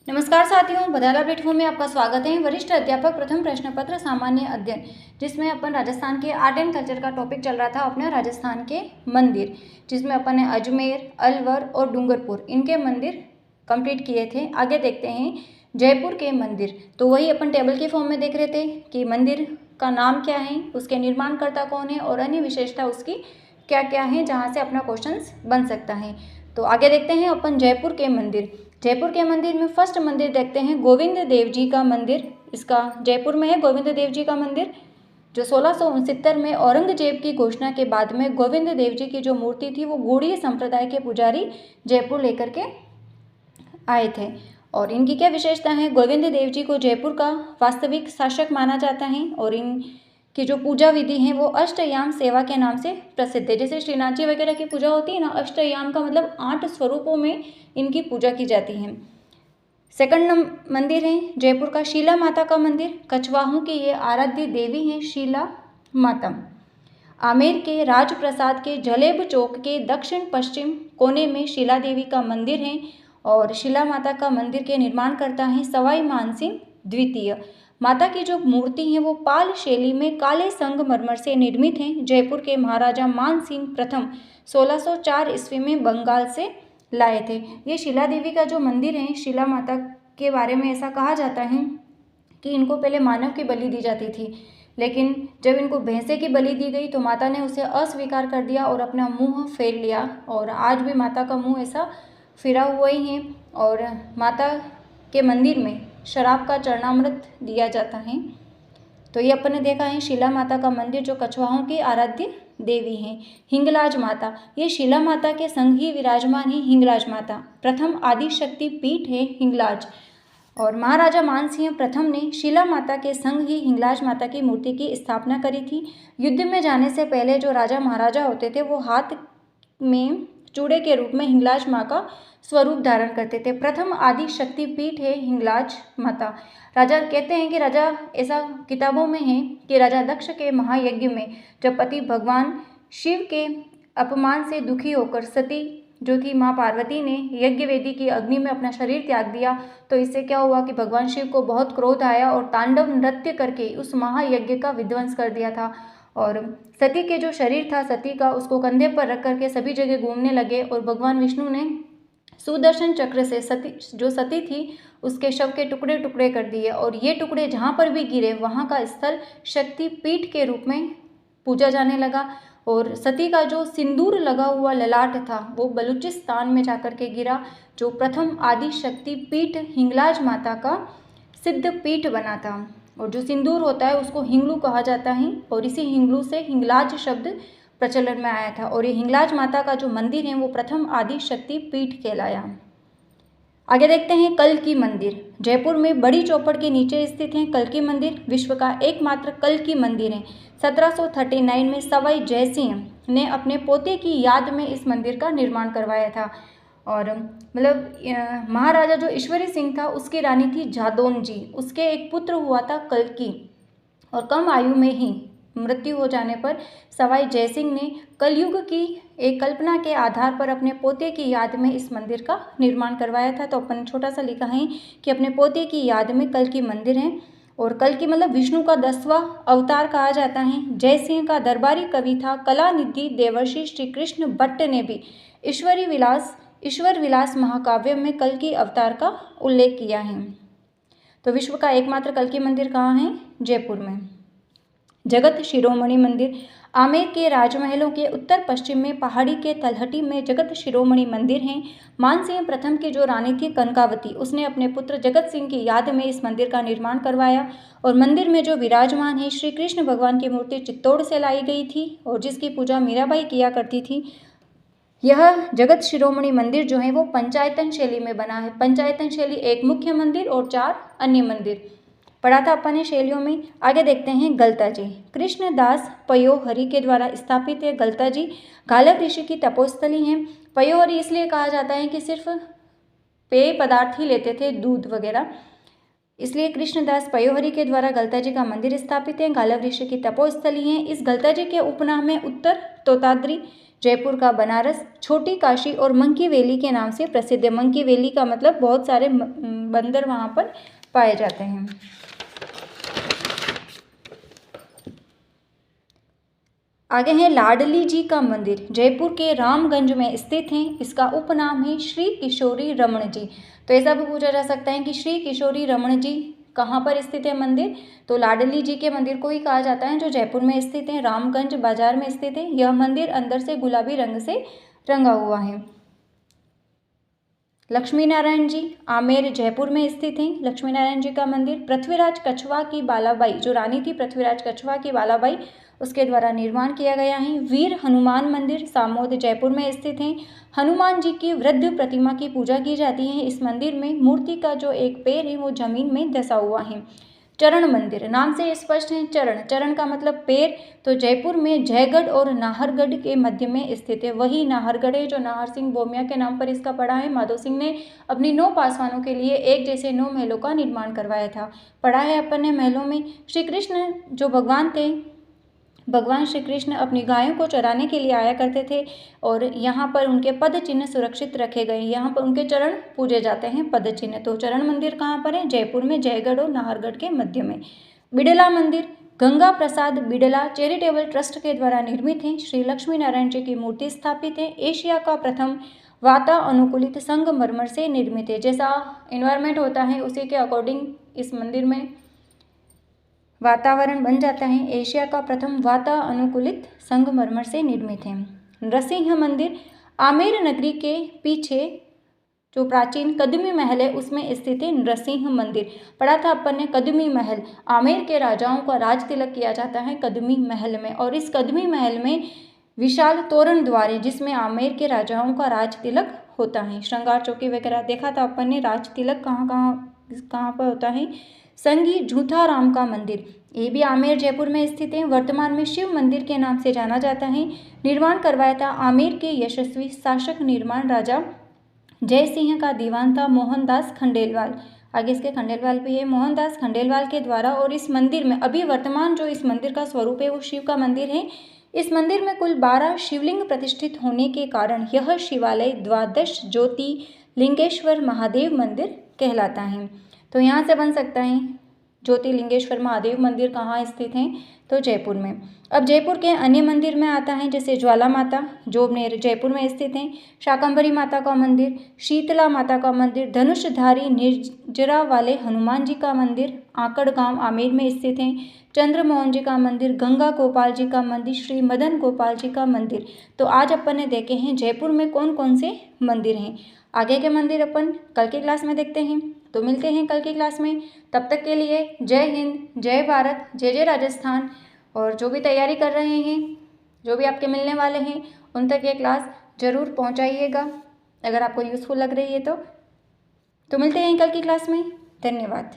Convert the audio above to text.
नमस्कार साथियों, बदाला प्लेटफॉर्म में आपका स्वागत है। वरिष्ठ अध्यापक प्रथम प्रश्न पत्र सामान्य अध्ययन, जिसमें अपन राजस्थान के आर्ट एंड कल्चर का टॉपिक चल रहा था अपने राजस्थान के मंदिर, जिसमें अपन ने अजमेर, अलवर और डूंगरपुर इनके मंदिर कंप्लीट किए थे। आगे देखते हैं जयपुर के मंदिर। तो वही अपन टेबल के फॉर्म में देख रहे थे कि मंदिर का नाम क्या है, उसके निर्माणकर्ता कौन है और अन्य विशेषता उसकी क्या क्या है, जहाँ से अपना क्वेश्चन बन सकता है। तो आगे देखते हैं अपन जयपुर के मंदिर। जयपुर के मंदिर में फर्स्ट मंदिर देखते हैं गोविंद देव जी का मंदिर। इसका जयपुर में है गोविंद देव जी का मंदिर, जो 1669 में औरंगजेब की घोषणा के बाद में गोविंद देव जी की जो मूर्ति थी वो गौड़ीय संप्रदाय के पुजारी जयपुर लेकर के आए थे। और इनकी क्या विशेषता है? गोविंद देव जी को जयपुर का वास्तविक शासक माना जाता है और इनकी जो पूजा विधि है वो अष्टयाम सेवा के नाम से प्रसिद्ध है। जैसे श्रीनाथ जी वगैरह की पूजा होती है ना, अष्टयाम का मतलब 8 स्वरूपों में इनकी पूजा की जाती है। सेकंड मंदिर है जयपुर का शीला माता का मंदिर। कछवाहों की ये आराध्य देवी हैं शीला माता। आमेर के राजप्रसाद के जलेब चौक के दक्षिण पश्चिम कोने में शीला देवी का मंदिर है और शीला माता का मंदिर के निर्माणकर्ता हैं सवाई मानसिंह द्वितीय। माता की जो मूर्ति है वो पाल शैली में काले संगमरमर से निर्मित है। जयपुर के महाराजा मानसिंह प्रथम 1604 ईस्वी में बंगाल से लाए थे। ये शीला देवी का जो मंदिर है, शीला माता के बारे में ऐसा कहा जाता है कि इनको पहले मानव की बलि दी जाती थी, लेकिन जब इनको भैंसे की बलि दी गई तो माता ने उसे अस्वीकार कर दिया और अपना मुंह फेर लिया। और आज भी माता का मुंह ऐसा फिरा हुआ ही है और माता के मंदिर में शराब का चरणामृत दिया जाता है। तो ये अपन ने देखा है शीला माता का मंदिर, जो कछवाहों की आराध्य देवी हैं। हिंगलाज माता, ये शीला माता के संग ही विराजमान है हिंगलाज माता। प्रथम आदि शक्ति पीठ है हिंगलाज और महाराजा मानसिंह प्रथम ने शीला माता के संग ही हिंगलाज माता की मूर्ति की स्थापना करी थी। युद्ध में जाने से पहले जो राजा महाराजा होते थे वो हाथ में चूड़े के रूप में हिंगलाज माँ का स्वरूप धारण करते थे। प्रथम आदि शक्ति पीठ है हिंगलाज माता। राजा कहते हैं कि राजा, ऐसा किताबों में है कि राजा दक्ष के महायज्ञ में जब पति भगवान शिव के अपमान से दुखी होकर सती जो थी माँ पार्वती ने यज्ञ वेदी की अग्नि में अपना शरीर त्याग दिया, तो इससे क्या हुआ कि भगवान शिव को बहुत क्रोध आया और तांडव नृत्य करके उस महायज्ञ का विध्वंस कर दिया था। और सती के जो शरीर था सती का, उसको कंधे पर रख करके सभी जगह घूमने लगे और भगवान विष्णु ने सुदर्शन चक्र से सती थी उसके शव के टुकड़े टुकड़े कर दिए और ये टुकड़े जहाँ पर भी गिरे वहाँ का स्थल शक्ति पीठ के रूप में पूजा जाने लगा। और सती का जो सिंदूर लगा हुआ ललाट था वो बलूचिस्तान में जाकर के गिरा, जो प्रथम आदि शक्ति पीठ हिंगलाज माता का सिद्ध पीठ बना था। और जो सिंदूर होता है उसको हिंगलू कहा जाता है और इसी हिंगलू से हिंगलाज शब्द प्रचलन में आया था। और ये हिंगलाज माता का जो मंदिर है वो प्रथम आदि शक्ति पीठ कहलाया। आगे देखते हैं कल्की मंदिर। जयपुर में बड़ी चौपड़ के नीचे स्थित है कल्की मंदिर। विश्व का एकमात्र कल्की मंदिर है। 1739 में सवाई जयसिंह ने अपने पोते की याद में इस मंदिर का निर्माण करवाया था। और मतलब महाराजा जो ईश्वरी सिंह था उसकी रानी थी जादौन जी, उसके एक पुत्र हुआ था कल्की और कम आयु में ही मृत्यु हो जाने पर सवाई जयसिंह ने कलयुग की एक कल्पना के आधार पर अपने पोते की याद में इस मंदिर का निर्माण करवाया था। तो अपन छोटा सा लिखा है कि अपने पोते की याद में कल्की मंदिर है। और कल्की मतलब विष्णु का 10वां अवतार कहा जाता है। जयसिंह का दरबारी कवि था कलानिधि देवर्षि श्री कृष्ण भट्ट ने भी ईश्वर विलास महाकाव्य में कल्की अवतार का उल्लेख किया है। तो विश्व का एकमात्र कल्की मंदिर कहाँ है? जयपुर में। जगत शिरोमणि मंदिर। आमेर के राजमहलों के उत्तर पश्चिम में पहाड़ी के तलहटी में जगत शिरोमणि मंदिर है। मानसिंह प्रथम की जो रानी थी कनकावती, उसने अपने पुत्र जगत सिंह की याद में इस मंदिर का निर्माण करवाया। और मंदिर में जो विराजमान है श्री कृष्ण भगवान की मूर्ति चित्तौड़ से लाई गई थी और जिसकी पूजा मीराबाई किया करती थी। यह जगत शिरोमणि मंदिर जो है वो पंचायतन शैली में बना है। पंचायतन शैली एक मुख्य मंदिर और 4 अन्य मंदिर पढ़ा था अपन ने शैलियों में। आगे देखते हैं गलता जी। कृष्णदास पयोहरि के द्वारा स्थापित है गलता जी। गालव ऋषि की तपोस्थली है। पयोहरि इसलिए कहा जाता है कि सिर्फ पेय पदार्थ ही लेते थे, दूध वगैरह, इसलिए कृष्णदास पयोहरि के द्वारा गलता जी का मंदिर स्थापित है। गालव ऋषि की तपोस्थली है। इस गलता जी के उपनाम में उत्तर तोताद्री जयपुर का बनारस, छोटी काशी और मंकी वैली के नाम से प्रसिद्ध है। मंकी वैली का मतलब बहुत सारे बंदर वहाँ पर पाए जाते हैं। आगे है लाडली जी का मंदिर, जयपुर के रामगंज में स्थित है। इसका उपनाम है श्री किशोरी रमण जी। तो ऐसा भी पूछा जा सकता है कि श्री किशोरी रमण जी कहाँ पर स्थित है मंदिर, तो लाडली जी के मंदिर को ही कहा जाता है, जो जयपुर में स्थित है, रामगंज बाजार में स्थित है। यह मंदिर अंदर से गुलाबी रंग से रंगा हुआ है। लक्ष्मी नारायण जी आमेर जयपुर में स्थित हैं। लक्ष्मी नारायण जी का मंदिर पृथ्वीराज कछवा की बालाबाई, जो रानी थी पृथ्वीराज कछवा की बालाबाई, उसके द्वारा निर्माण किया गया है। वीर हनुमान मंदिर सामोद जयपुर में स्थित है। हनुमान जी की वृद्ध प्रतिमा की पूजा की जाती है। इस मंदिर में मूर्ति का जो एक पैर है वो जमीन में धंसा हुआ है। चरण मंदिर, नाम से स्पष्ट है चरण, चरण का मतलब पैर, तो जयपुर में जयगढ़ और नाहरगढ़ के मध्य में स्थित है। वही नाहरगढ़ है जो नाहर सिंह बोमिया के नाम पर इसका पड़ा है। माधो सिंह ने अपनी 9 पासवानों के लिए एक जैसे 9 महलों का निर्माण करवाया था। पढ़ा है अपन ने महलों में। श्री कृष्ण जो भगवान थे, भगवान श्री कृष्ण अपनी गायों को चराने के लिए आया करते थे और यहाँ पर उनके पद चिन्ह सुरक्षित रखे गए। यहाँ पर उनके चरण पूजे जाते हैं, पद चिन्ह। तो चरण मंदिर कहाँ पर है, जयपुर में, जयगढ़ और नाहरगढ़ के मध्य में। बिड़ला मंदिर गंगा प्रसाद बिड़ला चैरिटेबल ट्रस्ट के द्वारा निर्मित है। श्री लक्ष्मी नारायण जी की मूर्ति स्थापित है। एशिया का प्रथम वातानुकूलित संगमरमर से निर्मित है। जैसा इन्वायरमेंट होता है उसी के अकॉर्डिंग इस मंदिर में वातावरण बन जाता है। एशिया का प्रथम वातानुकूलित संगमरमर से निर्मित है। नृसिंह मंदिर आमेर नगरी के पीछे जो प्राचीन कदमी महल है उसमें स्थित है नृसिंह मंदिर। पढ़ा था अपन ने कदमी महल, आमेर के राजाओं का राज तिलक किया जाता है कदमी महल में, और इस कदमी महल में विशाल तोरण द्वार है जिसमें आमेर के राजाओं का राज तिलक होता है। श्रृंगार चौकी वगैरह देखा था अपन ने। राज तिलक कहाँ पर होता है, संगी झूठाराम का मंदिर, ये भी आमेर जयपुर में स्थित है। वर्तमान में शिव मंदिर के नाम से जाना जाता है। निर्माण करवाया था आमेर के यशस्वी शासक निर्माण राजा जय सिंह का दीवान था मोहनदास खंडेलवाल। आगे इसके खंडेलवाल भी है, मोहनदास खंडेलवाल के द्वारा। और इस मंदिर में अभी वर्तमान जो इस मंदिर का स्वरूप है वो शिव का मंदिर है। इस मंदिर में कुल 12 शिवलिंग प्रतिष्ठित होने के कारण यह शिवालय द्वादश ज्योति लिंगेश्वर महादेव मंदिर कहलाता है। तो यहाँ से बन सकता है ज्योतिर्लिंगेश्वर महादेव मंदिर कहाँ स्थित हैं, तो जयपुर में। अब जयपुर के अन्य मंदिर में आता है जैसे ज्वाला माता जो जयपुर में स्थित हैं, शाकंभरी माता का मंदिर, शीतला माता का मंदिर, धनुषधारी निर्जरा वाले हनुमान जी का मंदिर आकड़ गांव आमेर में स्थित हैं, चंद्रमोहन जी का मंदिर, गंगा गोपाल जी का मंदिर, श्री मदन गोपाल जी का मंदिर। तो आज अपन ने देखे हैं जयपुर में कौन कौन से मंदिर हैं। आगे के मंदिर अपन कल की क्लास में देखते हैं। तो मिलते हैं कल की क्लास में। तब तक के लिए जय हिंद, जय भारत, जय जय राजस्थान। और जो भी तैयारी कर रहे हैं, जो भी आपके मिलने वाले हैं, उन तक ये क्लास ज़रूर पहुंचाइएगा अगर आपको यूज़फुल लग रही है तो मिलते हैं कल की क्लास में। धन्यवाद।